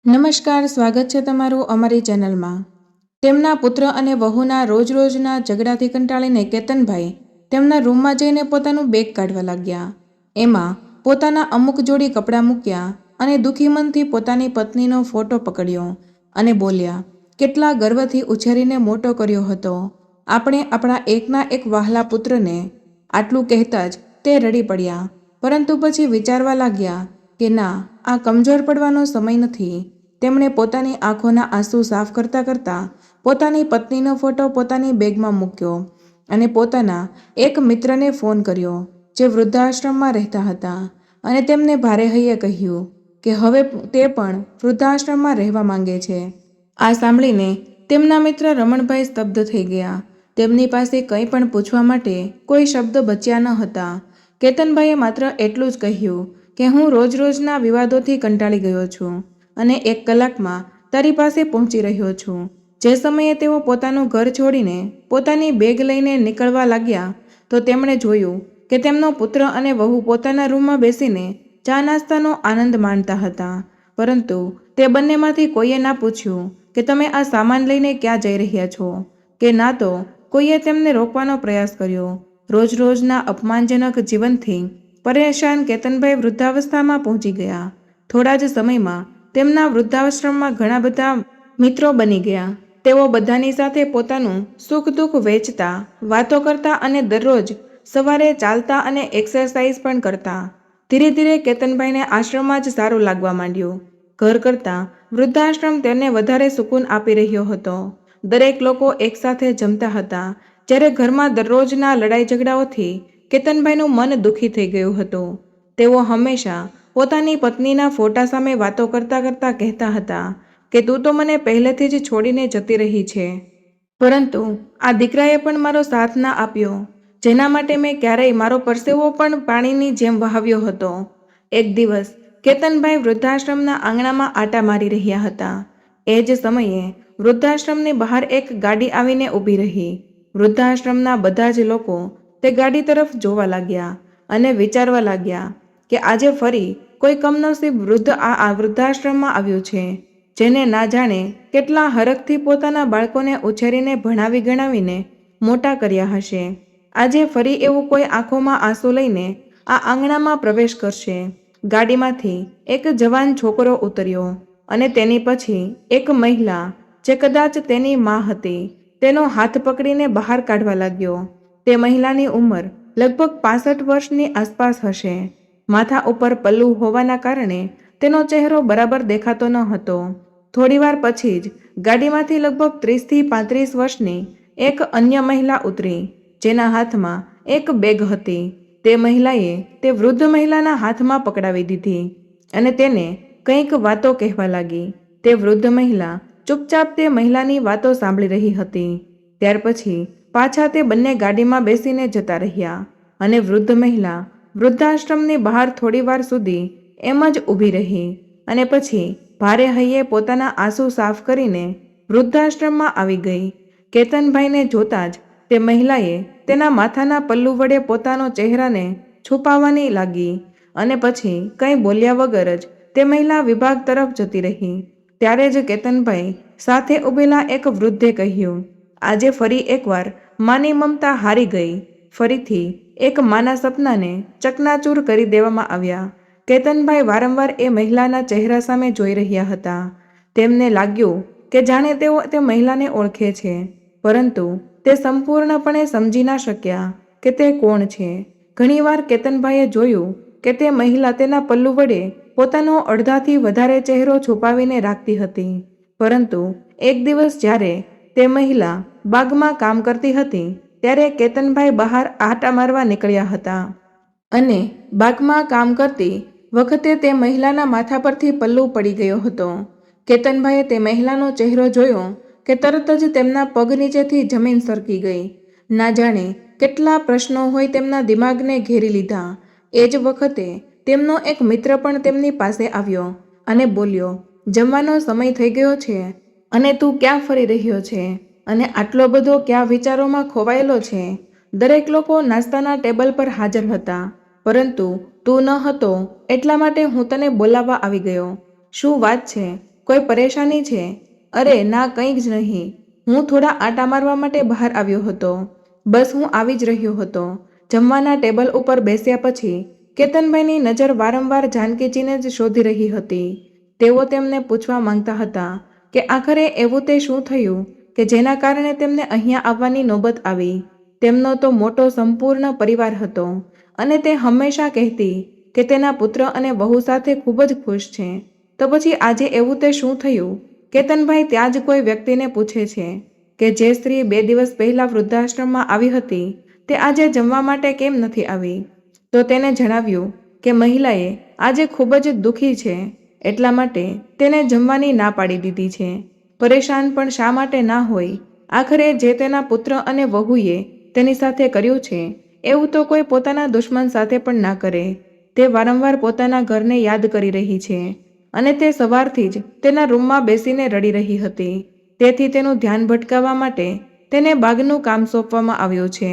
નમસ્કાર, સ્વાગત છે તમારું અમારી ચેનલમાં। તેમના પુત્ર અને વહુના રોજના ઝઘડાથી કંટાળીને કેતનભાઈ તેમના રૂમમાં જઈને પોતાનું બેગ કાઢવા લાગ્યા। એમાં પોતાના અમુક જોડી કપડાં મૂક્યા અને દુઃખી મનથી પોતાની પત્નીનો ફોટો પકડ્યો અને બોલ્યા, કેટલા ગર્વથી ઉછેરીને મોટો કર્યો હતો આપણે આપણા એકના એક વહાલા પુત્રને। આટલું કહેતા જ તે રડી પડ્યા, પરંતુ પછી વિચારવા લાગ્યા કે ના, આ કમજોર પડવાનો સમય નથી। તેમણે પોતાની આંખોના આંસુ સાફ કરતા કરતા પોતાની પત્નીનો ફોટો પોતાની બેગમાં મૂક્યો અને પોતાના એક મિત્રને ફોન કર્યો જે વૃદ્ધાશ્રમમાં રહેતા હતા અને તેમને ભારે હૈયે કહ્યું કે હવે તે પણ વૃદ્ધાશ્રમમાં રહેવા માંગે છે। આ સાંભળીને તેમના મિત્ર રમણભાઈ સ્તબ્ધ થઈ ગયા। તેમની પાસે કંઈ પણ પૂછવા માટે કોઈ શબ્દ બચ્યા ન હતા। કેતનભાઈએ માત્ર એટલું જ કહ્યું કે હું રોજના વિવાદોથી કંટાળી ગયો છું અને 1 કલાકમાં તારી પાસે પહોંચી રહ્યો છું। જે સમયે તેઓ પોતાનું ઘર છોડીને પોતાની બેગ લઈને નીકળવા લાગ્યા તો તેમણે જોયું કે તેમનો પુત્ર અને વહુ પોતાના રૂમમાં બેસીને ચા નાસ્તાનો આનંદ માણતા હતા, પરંતુ તે બંનેમાંથી કોઈએ ના પૂછ્યું કે તમે આ સામાન લઈને ક્યાં જઈ રહ્યા છો, કે ના તો કોઈએ તેમને રોકવાનો પ્રયાસ કર્યો। રોજના અપમાનજનક જીવનથી પરેશાન કેતનભાઈ વૃદ્ધાવસ્થામાં પહોંચી ગયા। થોડા જ સમયમાં તેમના વૃદ્ધાશ્રમમાં ઘણા બધા મિત્રો બની ગયા। તેઓ બધાની સાથે પોતાનું સુખ દુઃખ વહેંચતા, વાતો કરતા અને દરરોજ સવારે ચાલતા અને એક્સરસાઇઝ પણ કરતા। ધીરે ધીરે કેતનભાઈને આશ્રમમાં જ સારું લાગવા માંડ્યું। ઘર કરતાં વૃદ્ધાશ્રમ તેમને વધારે સુકૂન આપી રહ્યો હતો। દરેક લોકો એકસાથે જમતા હતા, જ્યારે ઘરમાં દરરોજના લડાઈ ઝઘડાઓથી કેતનભાઈનું મન દુઃખી થઈ ગયું હતું। તેઓ હંમેશા પોતાની પત્નીના ફોટા સામે વાતો કરતા કરતા કહેતા હતા કે તું તો મને પહેલેથી જ છોડીને જતી રહી છે, પરંતુ આ દીકરાએ પણ મારો સાથ ના આપ્યો, જેના માટે મેં ક્યારેય મારો પરસેવો પણ પાણીની જેમ વહાવ્યો હતો। એક દિવસ કેતનભાઈ વૃદ્ધાશ્રમના આંગણામાં આટા મારી રહ્યા હતા। એ જ સમયે વૃદ્ધાશ્રમની બહાર એક ગાડી આવીને ઊભી રહી। વૃદ્ધાશ્રમના બધા જ લોકો તે ગાડી તરફ જોવા લાગ્યા અને વિચારવા લાગ્યા કે આજે ફરી કોઈ કમનસીબ વૃદ્ધ આ વૃદ્ધાશ્રમમાં આવ્યું છે, જેને ના જાણે કેટલા હરખથી પોતાના બાળકોને ઉછેરીને ભણાવી ગણાવીને મોટા કર્યા હશે। આજે ફરી એવું કોઈ આંખોમાં આંસુ લઈને આ આંગણામાં પ્રવેશ કરશે। ગાડીમાંથી એક જવાન છોકરો ઉતર્યો અને તેની પછી એક મહિલા, જે કદાચ તેની માં હતી, તેનો હાથ પકડીને બહાર કાઢવા લાગ્યો। તે મહિલાની ઉંમર લગભગ 65 વર્ષની આસપાસ હશે। માથા ઉપર પલ્લું હોવાના કારણે તેનો ચહેરો બરાબર દેખાતો ન હતો। થોડીવાર પછી જ ગાડીમાંથી લગભગ 30 થી 35 વર્ષની એક અન્ય મહિલા ઉતરી, જેના હાથમાં એક બેગ હતી। તે મહિલાએ તે વૃદ્ધ મહિલાના હાથમાં પકડાવી દીધી અને તેને કંઈક વાતો કહેવા લાગી। તે વૃદ્ધ મહિલા ચૂપચાપ તે મહિલાની વાતો સાંભળી રહી હતી। ત્યાર પછી પાછા તે બંને ગાડીમાં બેસીને જતા રહ્યા અને વૃદ્ધ મહિલા વૃદ્ધાશ્રમની બહાર થોડીવાર સુધી એમ જ ઊભી રહી અને પછી ભારે હૈયે પોતાના આંસુ સાફ કરીને વૃદ્ધાશ્રમમાં આવી ગઈ। કેતનભાઈને જોતાં જ તે મહિલાએ તેના માથાના પલ્લુ વડે પોતાનો ચહેરાને છુપાવવાની લાગી અને પછી કંઈ બોલ્યા વગર જ તે મહિલા વિભાગ તરફ જતી રહી। ત્યારે જ કેતનભાઈ સાથે ઊભેલા એક વૃદ્ધે કહ્યું, આજે ફરી એકવાર માની મમતા હારી ગઈ। ફરીથી એક માના સપનાને ચકનાચૂર કરી દેવામાં આવ્યા। કેતનભાઈ વારંવાર એ મહિલાના ચહેરા સામે જોઈ રહ્યા હતા। તેમને લાગ્યું કે જાણે તેઓ તે મહિલાને ઓળખે છે, પરંતુ તે સંપૂર્ણપણે સમજી ના શક્યા કે તે કોણ છે। ઘણીવાર કેતનભાઈએ જોયું કે તે મહિલા તેના પલ્લુ વડે પોતાનો અડધાથી વધારે ચહેરો છુપાવીને રાખતી હતી, પરંતુ એક દિવસ જ્યારે તે મહિલા બાગમાં કામ કરતી હતી ત્યારે કેતનભાઈ બહાર આંટા મારવા નીકળ્યા હતા અને બાગમાં કામ કરતી વખતે તે મહિલાના માથા પરથી પલ્લુ પડી ગયો હતો। કેતનભાઈએ તે મહિલાનો ચહેરો જોયો કે તરત જ તેમના પગ નીચેથી જમીન સરકી ગઈ। ના જાણે કેટલા પ્રશ્નો હોય તેમના દિમાગને ઘેરી લીધા। એ જ વખતે તેમનો એક મિત્ર પણ તેમની પાસે આવ્યો અને બોલ્યો, જમવાનો સમય થઈ ગયો છે અને તું ક્યાં ફરી રહ્યો છે અને આટલો બધો ક્યાં વિચારોમાં ખોવાયેલો છે? દરેક લોકો નાસ્તાના ટેબલ પર હાજર હતા, પરંતુ તું ન હતો, એટલા માટે હું તને બોલાવવા આવી ગયો। શું વાત છે? કોઈ પરેશાની છે? અરે ના, કંઈ જ નહીં. હું થોડા આંટા મારવા માટે બહાર આવ્યો હતો. બસ હું આવી જ રહ્યો હતો. જમવાના ટેબલ ઉપર બેસ્યા પછી કેતનભાઈની નજર વારંવાર જાનકીજીને જ શોધી રહી હતી. તેઓ તેમને પૂછવા માંગતા હતા કે આખરે એવું તે શું થયું કે જેના કારણે તેમને અહીંયા આવવાની નોબત આવી. તેમનો તો મોટો સંપૂર્ણ પરિવાર હતો અને તે હંમેશા કહેતી કે તેના પુત્ર અને વહુ સાથે ખૂબ જ ખુશ છે. તો પછી આજે એવું તે શું થયું? કેતનભાઈ ત્યાં જ કોઈ વ્યક્તિને પૂછે છે કે જે સ્ત્રી 2 દિવસ પહેલા વૃદ્ધાશ્રમમાં આવી હતી તે આજે જમવા માટે કેમ નથી આવી? તો તેને જણાવ્યું કે મહિલાએ આજે ખૂબ જ દુઃખી છે, એટલા માટે તેને જમવાની ના પાડી દીધી છે. પરેશાન પણ શા માટે ના હોય? આખરે જે તેના પુત્ર અને વહુએ તેની સાથે કર્યું છે એવું તો કોઈ પોતાના દુશ્મન સાથે પણ ના કરે. તે વારંવાર પોતાના ઘરને યાદ કરી રહી છે અને તે સવારથી જ તેના રૂમમાં બેસીને રડી રહી હતી. તેથી તેનું ધ્યાન ભટકાવવા માટે તેને બાગનું કામ સોંપવામાં આવ્યું છે.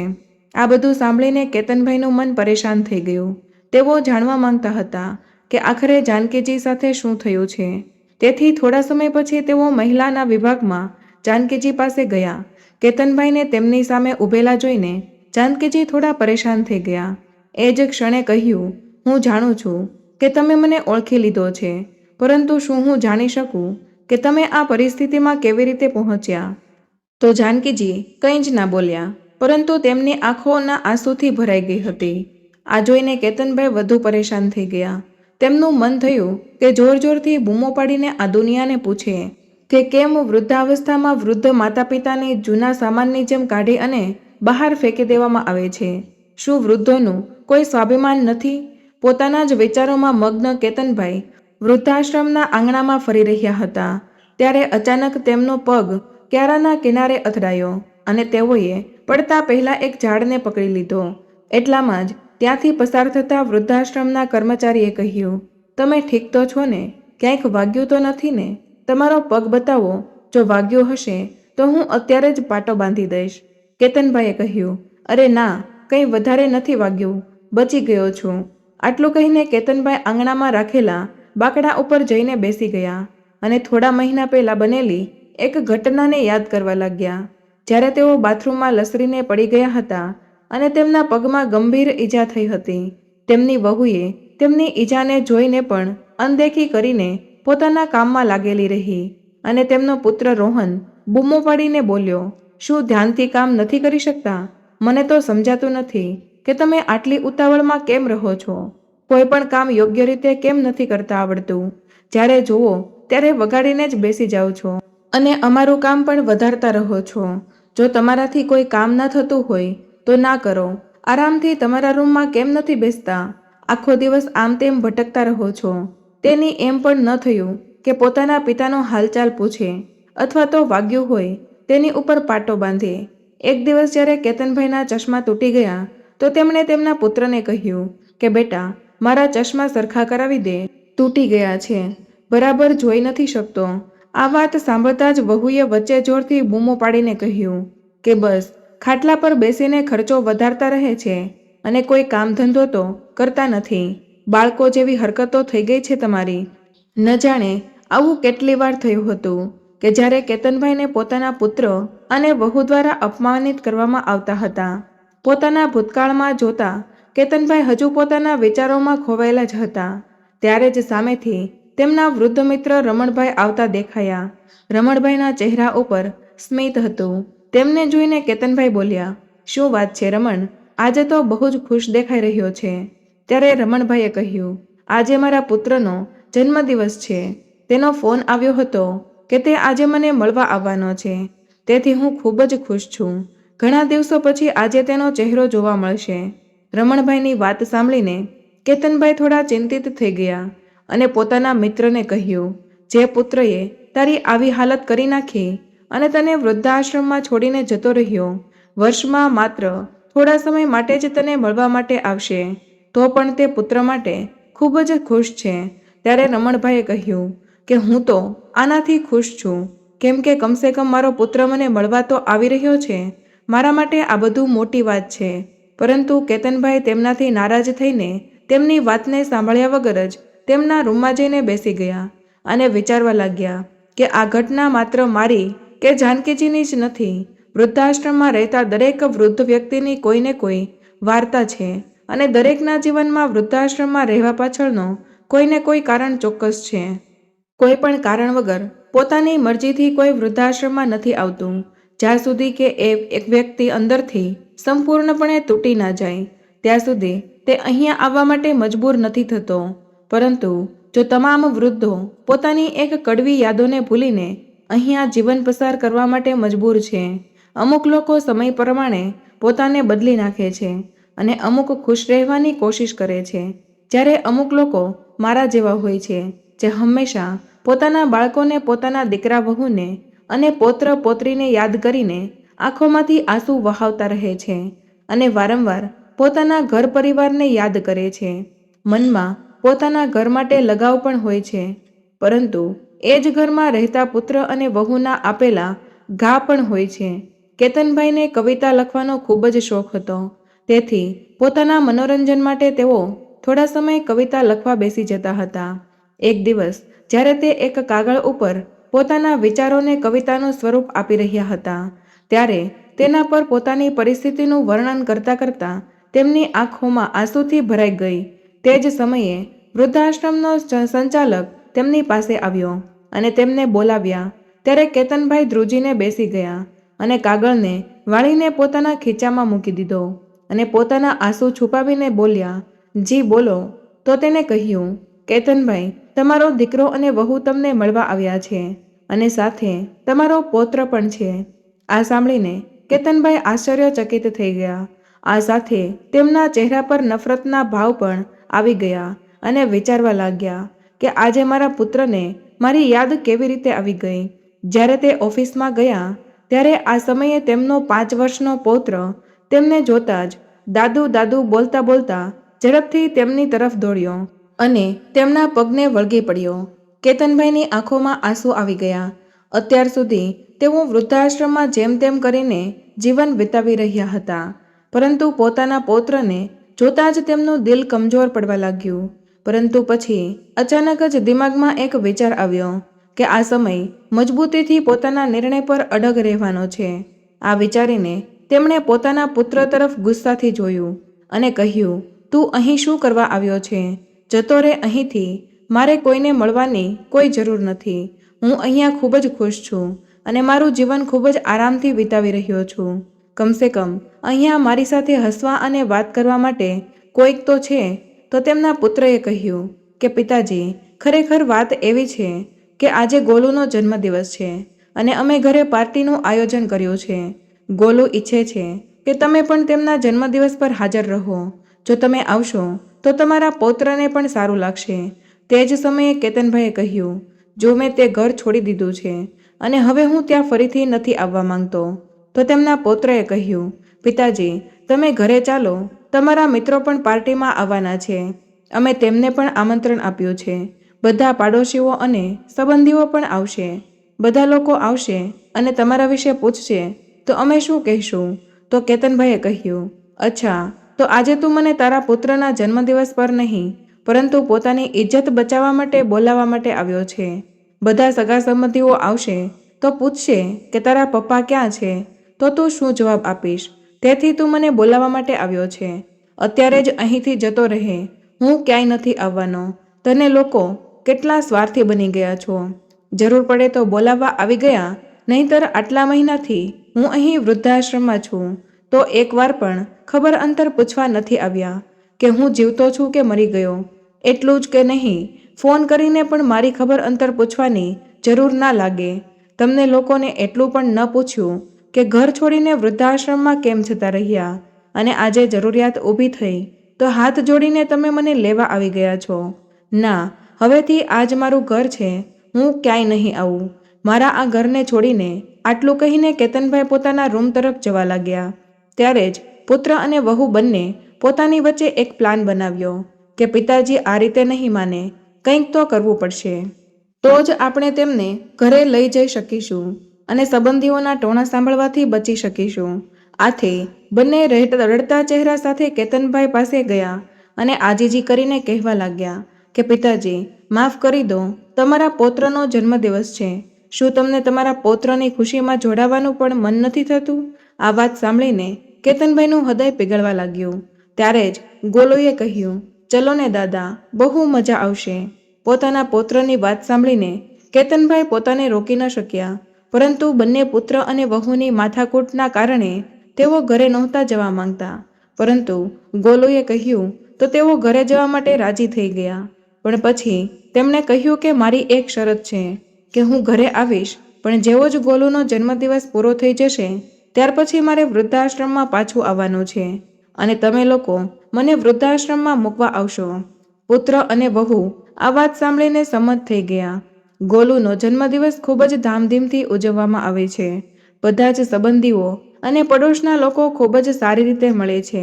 આ બધું સાંભળીને કેતનભાઈનું મન પરેશાન થઈ ગયું. તેઓ જાણવા માંગતા હતા કે આખરે જાનકીજી સાથે શું થયું છે. તેથી થોડા સમય પછી તેઓ મહિલાના વિભાગમાં જાનકીજી પાસે ગયા. કેતનભાઈને તેમની સામે ઊભેલા જોઈને જાનકીજી થોડા પરેશાન થઈ ગયા. એ જ ક્ષણે કહ્યું, હું જાણું છું કે તમે મને ઓળખી લીધો છે, પરંતુ શું હું જાણી શકું કે તમે આ પરિસ્થિતિમાં કેવી રીતે પહોંચ્યા? તો જાનકીજી કંઈ જ ના બોલ્યા, પરંતુ તેમની આંખોના આંસુથી ભરાઈ ગઈ હતી. આ જોઈને કેતનભાઈ વધુ પરેશાન થઈ ગયા. તેમનું મન થયું કે જોર જોરથી બૂમો પાડીને આ દુનિયાને પૂછે કે કેમ વૃદ્ધાવસ્થામાં વૃદ્ધ માતા પિતાને જૂના સામાનની જેમ કાઢી અને બહાર ફેંકી દેવામાં આવે છે? શું વૃદ્ધોનું કોઈ સ્વાભિમાન નથી? પોતાના જ વિચારોમાં મગ્ન કેતનભાઈ વૃદ્ધાશ્રમના આંગણામાં ફરી રહ્યા હતા ત્યારે અચાનક તેમનો પગ ક્યારાના કિનારે અથડાયો અને તેઓએ પડતા પહેલા એક ઝાડને પકડી લીધો. એટલામાં જ ત્યાંથી પસાર થતા વૃદ્ધાશ્રમના કર્મચારીએ કહ્યું, તમે ઠીક તો છો ને? ક્યાંક વાગ્યું તો નથી ને? તમારો પગ બતાવો, જો વાગ્યું હશે તો હું અત્યારે જ પાટો બાંધી દઈશ. કેતનભાઈએ કહ્યું, અરે ના, કંઈ વધારે નથી વાગ્યું, બચી ગયો છું. આટલું કહીને કેતનભાઈ આંગણામાં રાખેલા બાકડા ઉપર જઈને બેસી ગયા અને થોડા મહિના પહેલાં બનેલી એક ઘટનાને યાદ કરવા લાગ્યા. જ્યારે તેઓ બાથરૂમમાં લસરીને પડી ગયા હતા અને તેમના પગમાં ગંભીર ઈજા થઈ હતી. તેમની વહુએ તેમની ઈજાને જોઈને પણ અનદેખી કરીને પોતાના કામમાં લાગેલી રહી અને તેમનો પુત્ર રોહન બૂમો પાડીને બોલ્યો, શું ધ્યાનથી કામ નથી કરી શકતા? મને તો સમજાતું નથી કે તમે આટલી ઉતાવળમાં કેમ રહો છો? કોઈ પણ કામ યોગ્ય રીતે કેમ નથી કરતા આવડતું? જ્યારે જુઓ ત્યારે વગાડીને જ બેસી જાઓ છો અને અમારું કામ પણ વધારતા રહો છો. જો તમારાથી કોઈ કામ ન થતું હોય તો ના કરો. આરામથી તમારા રૂમમાં કેમ નથી બેસતા? આખો દિવસ આમ તેમ ભટકતા રહો છો. તેની એમ પણ ન થયું કે પોતાના પિતાનો હાલચાલ પૂછે અથવા તો વાગ્યું હોય તેની ઉપર પાટો બાંધે. એક દિવસ જ્યારે કેતનભાઈના ચશ્મા તૂટી ગયા તો તેમણે તેમના પુત્રને કહ્યું કે બેટા, મારા ચશ્મા સરખા કરાવી દે, તૂટી ગયા છે, બરાબર જોઈ નથી શકતો. આ વાત સાંભળતા જ વહુએ વચ્ચે જોરથી બૂમો પાડીને કહ્યું કે બસ, ખાટલા પર બેસીને ખર્ચો વધારતા રહે છે અને કોઈ કામ ધંધો તો કરતા નથી. બાળકો જેવી હરકતો થઈ ગઈ છે તમારી. ન જાણે આવું કેટલી વાર થયું હતું કે જ્યારે કેતનભાઈને પોતાના પુત્ર અને વહુ દ્વારા અપમાનિત કરવામાં આવતા હતા. પોતાના ભૂતકાળમાં જોતા કેતનભાઈ હજુ પોતાના વિચારોમાં ખોવાયેલા જ હતા. ત્યારે જ સામેથી તેમના વૃદ્ધ મિત્ર રમણભાઈ આવતા દેખાયા. રમણભાઈના ચહેરા ઉપર સ્મિત હતું. તેમને જોઈને કેતનભાઈ બોલ્યા, શું વાત છે રમણ, આજે તો બહુ જ ખુશ દેખાઈ રહ્યો છે. ત્યારે રમણભાઈએ કહ્યું, આજે મારા પુત્રનો જન્મદિવસ છે. તેનો ફોન આવ્યો હતો કે તે આજે મને મળવા આવવાનો છે. તેથી હું ખૂબ જ ખુશ છું. ઘણા દિવસો પછી આજે તેનો ચહેરો જોવા મળશે. રમણભાઈની વાત સાંભળીને કેતનભાઈ થોડા ચિંતિત થઈ ગયા અને પોતાના મિત્રને કહ્યું, જે પુત્રએ તારી આવી હાલત કરી નાખી અને તને વૃદ્ધાશ્રમમાં છોડીને જતો રહ્યો, વર્ષમાં માત્ર થોડા સમય માટે જ તને મળવા માટે આવશે, તો પણ તે પુત્ર માટે ખૂબ જ ખુશ છે. ત્યારે રમણભાઈએ કહ્યું કે હું તો આનાથી ખુશ છું, કેમ કે કમસે કમ મારો પુત્ર મને મળવા તો આવી રહ્યો છે. મારા માટે આ બધું મોટી વાત છે. પરંતુ કેતનભાઈ તેમનાથી નારાજ થઈને તેમની વાતને સાંભળ્યા વગર જ તેમના રૂમમાં જઈને બેસી ગયા અને વિચારવા લાગ્યા કે આ ઘટના માત્ર મારી કે જાનકીજીની જ નથી. વૃદ્ધાશ્રમમાં રહેતા દરેક વૃદ્ધ વ્યક્તિની કોઈને કોઈ વાર્તા છે અને દરેકના જીવનમાં વૃદ્ધાશ્રમમાં રહેવા પાછળનો કોઈને કોઈ કારણ ચોક્કસ છે. કોઈ પણ કારણ વગર પોતાની મરજીથી કોઈ વૃદ્ધાશ્રમમાં નથી આવતું જ્યાં સુધી કે એક વ્યક્તિ અંદરથી સંપૂર્ણપણે તૂટી ના જાય ત્યાં સુધી તે અહીંયા આવવા માટે મજબૂર નથી થતો. પરંતુ જો તમામ વૃદ્ધો પોતાની એક કડવી યાદોને ભૂલીને અહીંયા જીવન પસાર કરવા માટે મજબૂર છે. અમુક લોકો સમય પ્રમાણે પોતાને બદલી નાખે છે અને અમુક ખુશ રહેવાની કોશિશ કરે છે, જ્યારે અમુક લોકો મારા જેવા હોય છે જે હંમેશા પોતાના બાળકોને, પોતાના દીકરા વહુને અને પૌત્ર પૌત્રીને યાદ કરીને આંખોમાંથી આંસુ વહાવતા રહે છે અને વારંવાર પોતાના ઘર પરિવારને યાદ કરે છે. મનમાં પોતાના ઘર માટે લગાવ પણ હોય છે, પરંતુ એ જ ઘરમાં રહેતા પુત્ર અને વહુના આપેલા ઘા પણ હોય છે. કેતનભાઈને કવિતા લખવાનો ખૂબ જ શોખ હતો, તેથી પોતાના મનોરંજન માટે તેઓ થોડા સમય કવિતા લખવા બેસી જતા હતા. એક દિવસ જ્યારે તે એક કાગળ ઉપર પોતાના વિચારોને કવિતાનું સ્વરૂપ આપી રહ્યા હતા, ત્યારે તેના પર પોતાની પરિસ્થિતિનું વર્ણન કરતાં કરતાં તેમની આંખોમાં આંસુથી ભરાઈ ગઈ. તે જ સમયે વૃદ્ધાશ્રમનો સંચાલક તેમની પાસે આવ્યો અને તેમને બોલાવ્યા. ત્યારે કેતનભાઈ ધ્રુજીને બેસી ગયા અને કાગળને વાળીને પોતાના ખીચામાં મૂકી દીધો અને પોતાના આંસુ છુપાવીને બોલ્યા, જી બોલો. તો તેને કહ્યું, કેતનભાઈ, તમારો દીકરો અને વહુ તમને મળવા આવ્યા છે અને સાથે તમારો પૌત્ર પણ છે. આ સાંભળીને કેતનભાઈ આશ્ચર્યચકિત થઈ ગયા. આ સાથે તેમના ચહેરા પર નફરતના ભાવ પણ આવી ગયા અને વિચારવા લાગ્યા કે આજે મારા પુત્રને મારી યાદ કેવી રીતે આવી ગઈ. જ્યારે તે ઓફિસમાં ગયા ત્યારે આ સમયે તેમનો 5 વર્ષનો પૌત્ર તેમને જોતા જ દાદુ દાદુ બોલતા બોલતા ઝડપથી તેમની તરફ દોડ્યો અને તેમના પગને વળગી પડ્યો. કેતનભાઈની આંખોમાં આંસુ આવી ગયા. અત્યાર સુધી તેઓ વૃદ્ધાશ્રમમાં જેમ તેમ કરીને જીવન વિતાવી રહ્યા હતા, પરંતુ પોતાના પૌત્રને જોતાં જ તેમનું દિલ કમજોર પડવા લાગ્યું. પરંતુ પછી અચાનક જ દિમાગમાં એક વિચાર આવ્યો કે આ સમય મજબૂતીથી પોતાના નિર્ણય પર અડગ રહેવાનો છે. આ વિચારીને તેમણે પોતાના પુત્ર તરફ ગુસ્સાથી જોયું અને કહ્યું, તું અહીં શું કરવા આવ્યો છે? જતો રહે અહીંથી. મારે કોઈને મળવાની કોઈ જરૂર નથી. હું અહીંયા ખૂબ જ ખુશ છું અને મારું જીવન ખૂબ જ આરામથી વિતાવી રહ્યો છું. કમસે કમ અહીંયા મારી સાથે હસવા અને વાત કરવા માટે કોઈક તો છે. તો તેમના પુત્રએ કહ્યું કે પિતાજી, ખરેખર વાત એવી છે કે આજે ગોલુનો જન્મદિવસ છે અને અમે ઘરે પાર્ટીનું આયોજન કર્યું છે. ગોલુ ઈચ્છે છે કે તમે પણ તેમના જન્મદિવસ પર હાજર રહો. જો તમે આવશો તો તમારા પૌત્રને પણ સારું લાગશે. તે જ સમયે કેતનભાઈએ કહ્યું, જો મેં તે ઘર છોડી દીધું છે અને હવે હું ત્યાં ફરીથી નથી આવવા માંગતો. તો તેમના પૌત્રએ કહ્યું, પિતાજી, તમે ઘરે ચાલો, તમારા મિત્રો પણ પાર્ટીમાં આવવાના છે. અમે તેમને પણ આમંત્રણ આપ્યું છે. બધા પાડોશીઓ અને સંબંધીઓ પણ આવશે. બધા લોકો આવશે અને તમારા વિશે પૂછશે તો અમે શું કહીશું? તો કેતનભાઈએ કહ્યું, અચ્છા, તો આજે તું મને તારા પુત્રના જન્મદિવસ પર નહીં પરંતુ પોતાની ઇજ્જત બચાવવા માટે બોલાવવા માટે આવ્યો છે. બધા સગા સંબંધીઓ આવશે તો પૂછશે કે તારા પપ્પા ક્યાં છે? તો તું શું જવાબ આપીશ? તેથી તું મને બોલાવવા માટે આવ્યો છે. અત્યારે જ અહીંથી જતો રહે. હું ક્યાંય નથી આવવાનો. તને લોકો કેટલા સ્વાર્થી બની ગયા છો. જરૂર પડે તો બોલાવવા આવી ગયા, નહીંતર આટલા મહિનાથી હું અહીં વૃદ્ધાશ્રમમાં છું તો એકવાર પણ ખબર અંતર પૂછવા નથી આવ્યા કે હું જીવતો છું કે મરી ગયો. એટલું જ કે નહીં, ફોન કરીને પણ મારી ખબર અંતર પૂછવાની જરૂર ના લાગે. તમને લોકોને એટલું પણ ન પૂછ્યું કે ઘર છોડીને વૃદ્ધાશ્રમમાં કેમ જતા રહ્યા અને આજે જરૂરિયાત ઊભી થઈ તો હાથ જોડીને તમે મને લેવા આવી ગયા છો. ના, હવેથી આજ મારું ઘર છે. હું ક્યાંય નહીં આવું. મારા આ ઘરને છોડીને. આટલું કહીને કેતનભાઈ પોતાના રૂમ તરફ જવા લાગ્યા. ત્યારે જ પુત્ર અને વહુ બંને પોતાની વચ્ચે એક પ્લાન બનાવ્યો કે પિતાજી આ રીતે નહીં માને, કંઈક તો કરવું પડશે. તો જ આપણે તેમને ઘરે લઈ જઈ શકીશું અને સંબંધીઓના ટોણા સાંભળવાથી બચી શકીશું. આથી બંને રડતા ચહેરા સાથે કેતનભાઈ પાસે ગયા અને આજીજી કરીને કહેવા લાગ્યા કે પિતાજી, માફ કરી દો, તમારા પૌત્રનો જન્મદિવસ છે. શું તમને તમારા પૌત્રની ખુશીમાં જોડાવાનું પણ મન નથી થતું? આ વાત સાંભળીને કેતનભાઈનું હૃદય પીગળવા લાગ્યું. ત્યારે જ ગોલુએ કહ્યું, ચલો ને દાદા, બહુ મજા આવશે. પોતાના પૌત્રની વાત સાંભળીને કેતનભાઈ પોતાને રોકી ન શક્યા, પરંતુ બંને પુત્ર અને વહુની માથાકૂટના કારણે તેઓ ઘરે નહોતા જવા માંગતા. પરંતુ ગોલુએ કહ્યું તો તેઓ ઘરે જવા માટે રાજી થઈ ગયા. પણ પછી તેમણે કહ્યું કે મારી એક શરત છે કે હું ઘરે આવીશ, પણ જેવો જ ગોલુનો જન્મદિવસ પૂરો થઈ જશે ત્યાર પછી મારે વૃદ્ધાશ્રમમાં પાછું આવવાનું છે અને તમે લોકો મને વૃદ્ધાશ્રમમાં મૂકવા આવશો. પુત્ર અને વહુ આ વાત સાંભળીને સંમત થઈ ગયા. ગોલુનો જન્મદિવસ ખૂબ જ ધામધૂમથી ઉજવવામાં આવે છે. બધા જ સંબંધીઓ અને પડોશના લોકો ખૂબ જ સારી રીતે મળે છે.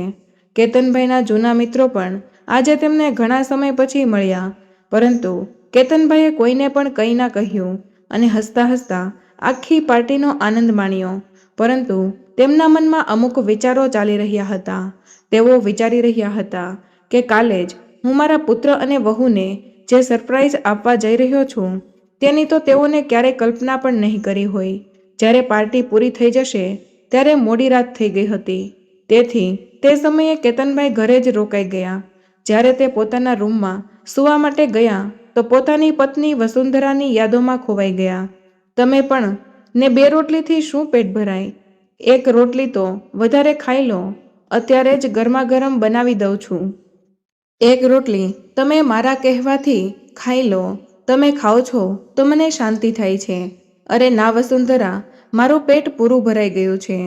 કેતનભાઈના જૂના મિત્રો પણ આજે તેમને ઘણા સમય પછી મળ્યા, પરંતુ કેતનભાઈએ કોઈને પણ કંઈ ના કહ્યું અને હસતા હસતા આખી પાર્ટીનો આનંદ માણ્યો. પરંતુ તેમના મનમાં અમુક વિચારો ચાલી રહ્યા હતા. તેઓ વિચારી રહ્યા હતા કે કાલે જ હું મારા પુત્ર અને વહુને જે સરપ્રાઈઝ આપવા જઈ રહ્યો છું તેની તો તેઓને ક્યારેય કલ્પના પણ નહીં કરી હોય. જ્યારે પાર્ટી પૂરી થઈ જશે ત્યારે મોડી રાત થઈ ગઈ હતી. તેથી તે સમયે કેતનભાઈ ઘરે જ રોકાઈ ગયા. જ્યારે તે પોતાના રૂમમાં સૂવા માટે ગયા તો પોતાની પત્ની વસુંધરાની યાદોમાં ખોવાઈ ગયા. તમે પણ ને 2 રોટલીથી શું પેટ ભરાય? 1 રોટલી તો વધારે ખાઈ લો, અત્યારે જ ગરમા ગરમ બનાવી દઉં છું. 1 રોટલી તમે મારા કહેવાથી ખાઈ લો. તમે ખાઓ છો તો મને શાંતિ થાય છે. અરે ના વસુંધરા, મારું પેટ પૂરું ભરાઈ ગયું છે,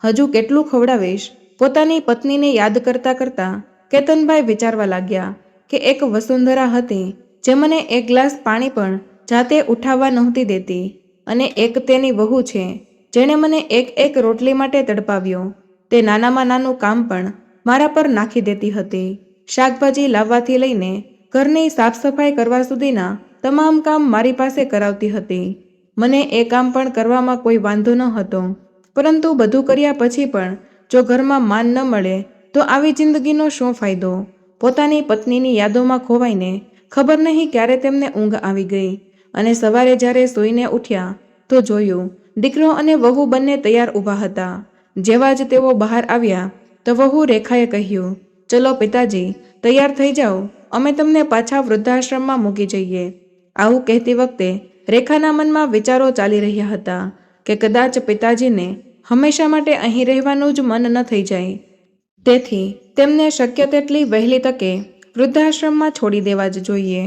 હજુ કેટલું ખવડાવીશ? પોતાની પત્નીને યાદ કરતા કરતા કેતનભાઈ વિચારવા લાગ્યા કે એક વસુંધરા હતી જે મને 1 ગ્લાસ પાણી પણ જાતે ઉઠાવવા નહોતી દેતી, અને એક તેની વહુ છે જેણે મને એક રોટલી માટે તડપાવ્યો. તે નાનામાં નાનું કામ પણ મારા પર નાખી દેતી હતી. શાકભાજી લાવવાથી લઈને ઘરની સાફ સફાઈ કરવા સુધીના તમામ કામ મારી પાસે કરાવતી હતી. મને એ કામ પણ કરવામાં કોઈ વાંધો ન હતો, પરંતુ બધું કર્યા પછી પણ જો ઘરમાં માન ન મળે તો આવી જિંદગીનો શું ફાયદો? પોતાની પત્નીની યાદોમાં ખોવાઈને ખબર નહીં ક્યારે તેમને ઊંઘ આવી ગઈ, અને સવારે જ્યારે સૂઈને ઉઠ્યા તો જોયું દીકરો અને વહુ બંને તૈયાર ઊભા હતા. જેવા જ તેઓ બહાર આવ્યા તો વહુ રેખાએ કહ્યું, ચલો પિતાજી, તૈયાર થઈ જાઓ, અમે તમને પાછા વૃદ્ધાશ્રમમાં મૂકી જઈએ. આવું કહેતી વખતે રેખાના મનમાં વિચારો ચાલી રહ્યા હતા કે કદાચ પિતાજીને હંમેશા માટે અહીં રહેવાનું જ મન ન થઈ જાય. તેથી તેમને શક્ય તેટલી વહેલી તકે વૃદ્ધાશ્રમમાં છોડી દેવા જ જોઈએ.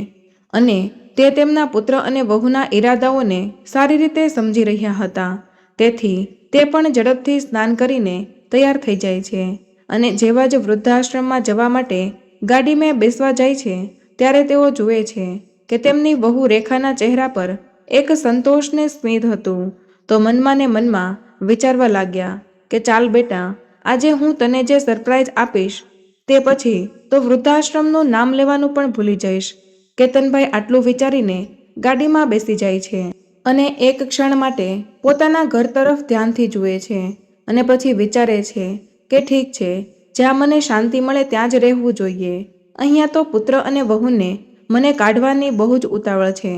અને તે તેમના પુત્ર અને વહુના ઈરાદાઓને સારી રીતે સમજી રહ્યા હતા. તેથી તે પણ ઝડપથી સ્નાન કરીને તૈયાર થઈ જાય છે, અને જેવા જ વૃદ્ધાશ્રમમાં જવા માટે ગાડીમાં બેસવા જાય છે ત્યારે તેઓ જુએ છે કે તેમની વહુ રેખાના ચહેરા પર એક સંતોષને સ્મિત હતું. તો મનમાં ને મનમાં વિચારવા લાગ્યા કે ચાલ બેટા, આજે હું તને જે સરપ્રાઈઝ આપીશ તે પછી તો વૃદ્ધાશ્રમનું નામ લેવાનું પણ ભૂલી જઈશ. કેતનભાઈ આટલું વિચારીને ગાડીમાં બેસી જાય છે અને એક ક્ષણ માટે પોતાના ઘર તરફ ધ્યાનથી જુએ છે, અને પછી વિચારે છે કે ઠીક છે, જ્યાં મને શાંતિ મળે ત્યાં જ રહેવું જોઈએ. અહીંયા તો પુત્ર અને વહુને મને કાઢવાની બહુ જ ઉતાવળ છે,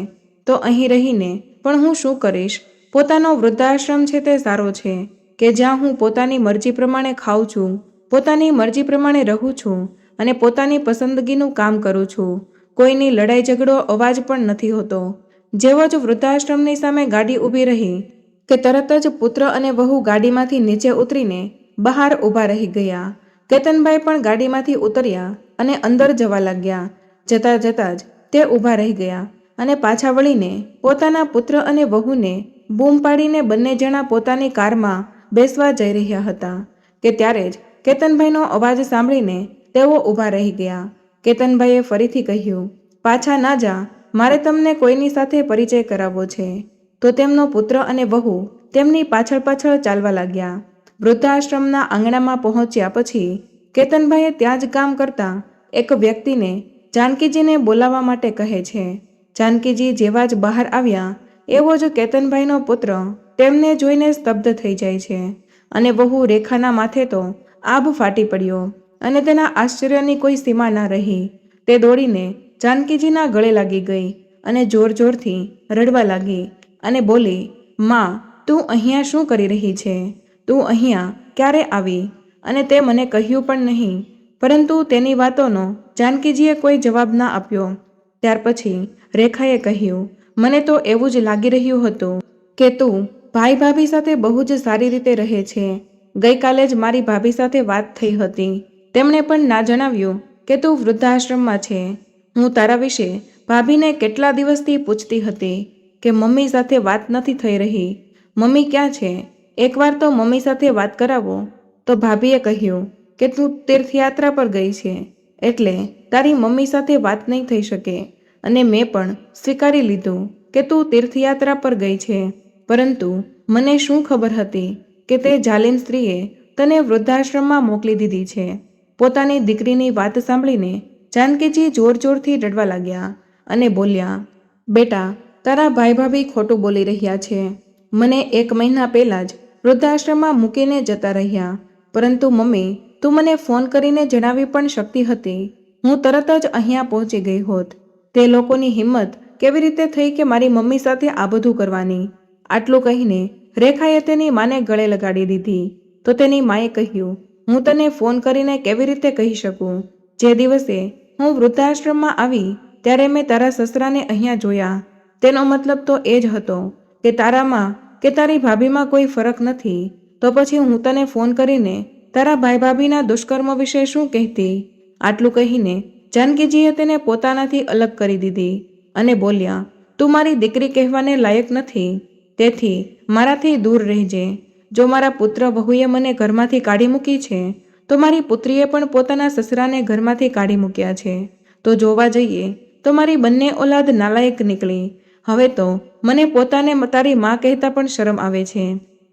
તો અહીં રહીને પણ હું શું કરીશ? પોતાનો વૃદ્ધાશ્રમ છે તે સારો છે કે જ્યાં હું પોતાની મરજી પ્રમાણે ખાઉં છું, પોતાની મરજી પ્રમાણે રહું છું અને પોતાની પસંદગીનું કામ કરું છું. કોઈની લડાઈ ઝઘડો અવાજ પણ નથી હોતો. જેવો જ વૃદ્ધાશ્રમની સામે ગાડી ઊભી રહી કે તરત જ પુત્ર અને વહુ ગાડીમાંથી નીચે ઉતરીને બહાર ઊભા રહી ગયા. કેતનભાઈ પણ ગાડીમાંથી ઉતર્યા અને અંદર જવા લાગ્યા. જતાં જતાં જ તે ઊભા રહી ગયા અને પાછા વળીને પોતાના પુત્ર અને વહુને બૂમ પાડીને બંને જણા પોતાની કારમાં બેસવા જઈ રહ્યા હતા કે ત્યારે જ કેતનભાઈનો અવાજ સાંભળીને તેઓ ઊભા રહી ગયા. કેતનભાઈએ ફરીથી કહ્યું, પાછા ના જા, મારે તમને કોઈની સાથે પરિચય કરાવવો છે. તો તેમનો પુત્ર અને વહુ તેમની પાછળ પાછળ ચાલવા લાગ્યા. વૃદ્ધાશ્રમના આંગણામાં પહોંચ્યા પછી કેતનભાઈએ ત્યાં જ કામ કરતા એક વ્યક્તિને જાનકીજીને બોલાવવા માટે કહે છે. જાનકીજી જેવા જ બહાર આવ્યા એવો જ કેતનભાઈનો પુત્ર તેમને જોઈને સ્તબ્ધ થઈ જાય છે, અને વહુ રેખાના માથે તો આભ ફાટી પડ્યો, અને તેના આશ્ચર્યની કોઈ સીમા ના રહી. તે દોડીને જાનકીજીના ગળે લાગી ગઈ અને જોર જોરથી રડવા લાગી અને બોલી, માં, તું અહીંયા શું કરી રહી છે? તું અહીંયા ક્યારે આવી? અને તે મને કહ્યું પણ નહીં. પરંતુ તેની વાતોનો જાનકીજીએ કોઈ જવાબ ના આપ્યો. ત્યાર પછી રેખાએ કહ્યું, મને તો એવું જ લાગી રહ્યું હતું કે તું ભાઈ ભાભી સાથે બહુ જ સારી રીતે રહે છે. ગઈકાલે જ મારી ભાભી સાથે વાત થઈ હતી. તેમણે પણ ના જણાવ્યું કે તું વૃદ્ધાશ્રમમાં છે. હું તારા વિશે ભાભીને કેટલા દિવસથી પૂછતી હતી કે મમ્મી સાથે વાત નથી થઈ રહી. મમ્મી ક્યાં છે? એકવાર તો મમ્મી સાથે વાત કરાવો. તો ભાભીએ કહ્યું કે તું તીર્થયાત્રા પર ગઈ છે એટલે તારી મમ્મી સાથે વાત નહીં થઈ શકે. અને મેં પણ સ્વીકારી લીધું કે તું તીર્થયાત્રા પર ગઈ છે. પરંતુ મને શું ખબર હતી કે તે જાલિમ સ્ત્રીએ તને વૃદ્ધાશ્રમમાં મોકલી દીધી છે. પોતાની દીકરીની વાત સાંભળીને જાનકીજી જોર જોરથી રડવા લાગ્યા અને બોલ્યા, બેટા, તારા ભાઈ ભાભી ખોટું બોલી રહ્યા છે. મને 1 મહિના પહેલાં જ વૃદ્ધાશ્રમમાં મૂકીને જતા રહ્યા. પરંતુ મમ્મી, તું મને ફોન કરીને જણાવી પણ શકતી હતી. હું તરત જ અહીંયા પહોંચી ગઈ હોત. તે લોકોની હિંમત કેવી રીતે થઈ કે મારી મમ્મી સાથે આ બધું કરવાની? આટલું કહીને રેખાએ તેની માને ગળે લગાડી દીધી. તો તેની માએ કહ્યું, હું તને ફોન કરીને કેવી રીતે કહી શકું? જે દિવસે હું વૃદ્ધાશ્રમમાં આવી ત્યારે મેં તારા સસરાને અહીંયા જોયા. તેનો મતલબ તો એ જ હતો કે તારામાં કે તારી ભાભીમાં કોઈ ફરક નથી. તો પછી હું તને ફોન કરીને તારા ભાઈ ભાભીના દુષ્કર્મ વિશે શું કહેતી? આટલું કહીને જાનકીજીએ તેને પોતાનાથી અલગ કરી દીધી અને બોલ્યા, તું મારી દીકરી કહેવાને લાયક નથી. તેથી મારાથી દૂર રહેજે. જો મારા પુત્ર વહુએ મને ઘરમાંથી કાઢી મૂકી છે તો મારી પુત્રીએ પણ પોતાના સસરાને ઘરમાંથી કાઢી મૂક્યા છે. તો જોવા જઈએ તો મારી બંને ઓલાદ નાલાયક નીકળી. હવે તો મને પોતાને તારી માં કહેતા પણ શરમ આવે છે.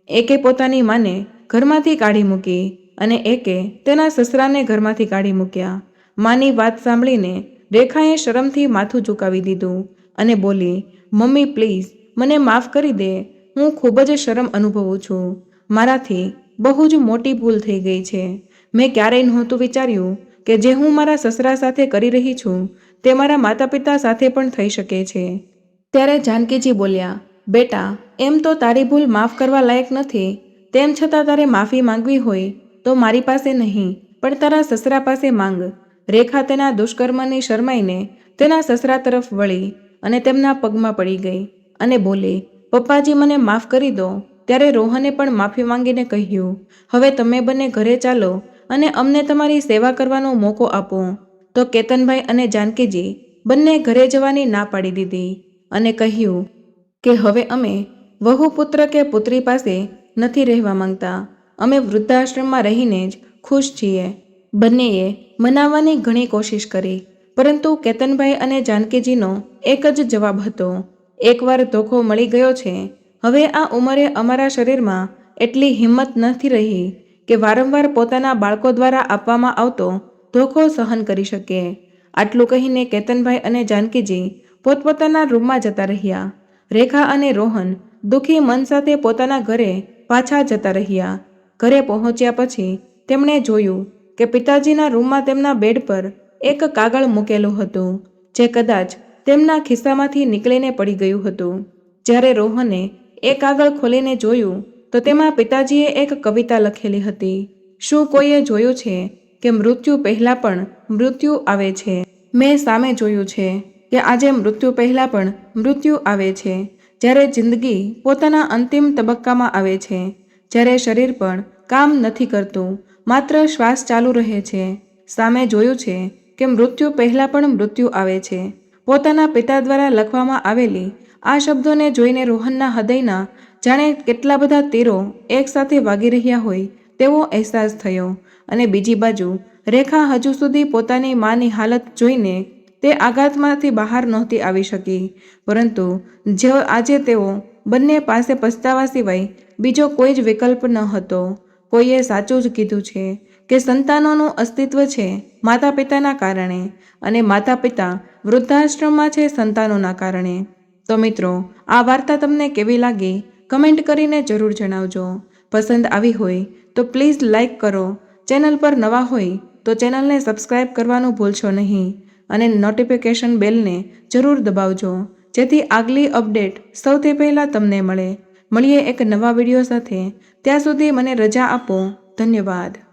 એકે પોતાની માને ઘરમાંથી કાઢી મૂકી અને એકે તેના સસરાને ઘરમાંથી કાઢી મૂક્યા. માની વાત સાંભળીને રેખાએ શરમથી માથું ઝુકાવી દીધું અને બોલી, મમ્મી પ્લીઝ મને માફ કરી દે. હું ખૂબ જ શરમ અનુભવું છું. મારાથી બહુ જ મોટી ભૂલ થઈ ગઈ છે. મેં ક્યારેય નહોતું વિચાર્યું કે જે હું મારા સસરા સાથે કરી રહી છું તે મારા માતા પિતા સાથે પણ થઈ શકે છે. ત્યારે જાનકીજી બોલ્યા, બેટા, એમ તો તારી ભૂલ માફ કરવા લાયક નથી. તેમ છતાં તારે માફી માંગવી હોય તો મારી પાસે નહીં પણ તારા સસરા પાસે માંગ. રેખા તેના દુષ્કર્મની શરમાઈને તેના સસરા તરફ વળી અને તેમના પગમાં પડી ગઈ અને બોલી, પપ્પાજી મને માફ કરી દો. ત્યારે રોહને પણ માફી માંગીને કહ્યું, હવે તમે બંને ઘરે ચાલો અને અમને તમારી સેવા કરવાનો મોકો આપો. તો કેતનભાઈ અને જાનકીજી બંને ઘરે જવાની ના પાડી દીધી અને કહ્યું કે હવે અમે વહુ પુત્ર કે પુત્રી પાસે નથી રહેવા માંગતા. અમે વૃદ્ધાશ્રમમાં રહીને જ ખુશ છીએ. બંનેએ મનાવવાની ઘણી કોશિશ કરી પરંતુ કેતનભાઈ અને જાનકીજીનો એક જ જવાબ હતો, એકવાર ધોખો મળી ગયો છે. હવે આ ઉંમરે અમારા શરીરમાં એટલી હિંમત નથી રહી કે વારંવાર પોતાના બાળકો દ્વારા આપવામાં આવતો ધોખો સહન કરી શકીએ. આટલું કહીને કેતનભાઈ અને જાનકીજી પોતપોતાના રૂમમાં જતા રહ્યા. રેખા અને રોહન દુઃખી મન સાથે પોતાના ઘરે પાછા જતા રહ્યા. ઘરે પહોંચ્યા પછી તેમણે જોયું કે પિતાજીના રૂમમાં તેમના બેડ પર એક કાગળ મૂકેલું હતું જે કદાચ તેમના ખિસ્સામાંથી નીકળીને પડી ગયું હતું. જ્યારે રોહને એ કાગળ ખોલીને જોયું તો તેમાં પિતાજીએ એક કવિતા લખેલી હતી. શું કોઈએ જોયું છે કે મૃત્યુ પહેલાં પણ મૃત્યુ આવે છે? મેં સામે જોયું છે કે આજે મૃત્યુ પહેલાં પણ મૃત્યુ આવે છે. જ્યારે જિંદગી પોતાના અંતિમ તબક્કામાં આવે છે, જ્યારે શરીર પણ કામ નથી કરતું, માત્ર શ્વાસ ચાલુ રહે છે. સામે જોયું છે કે મૃત્યુ પહેલાં પણ મૃત્યુ આવે છે. પોતાના પિતા દ્વારા લખવામાં આવેલી આ શબ્દોને જોઈને રોહનના હૃદયના જાણે કેટલા બધા તીરો એકસાથે વાગી રહ્યા હોય તેવો અહેસાસ થયો. અને બીજી બાજુ રેખા હજુ સુધી પોતાની માની હાલત જોઈને તે આઘાતમાંથી બહાર નહોતી આવી શકી. પરંતુ જો આજે તેઓ બંને પાસે પછતાવા સિવાય બીજો કોઈ જ વિકલ્પ ન હતો. કોઈએ સાચું જ કીધું છે કે સંતાનોનું અસ્તિત્વ છે માતા પિતાના કારણે અને માતા પિતા વૃદ્ધાશ્રમમાં છે સંતાનોના કારણે. તો મિત્રો, આ વાર્તા તમને કેવી લાગી કમેન્ટ કરીને જરૂર જણાવજો. પસંદ આવી હોય તો પ્લીઝ લાઈક કરો. ચેનલ પર નવા હોય તો ચેનલને સબસ્ક્રાઈબ કરવાનું ભૂલશો નહીં અને નોટિફિકેશન બેલને જરૂર દબાવજો જેથી આગલી અપડેટ સૌથી પહેલાં તમને મળે. મળીએ એક નવા વિડીયો સાથે. ત્યાં સુધી મને રજા આપો. ધન્યવાદ.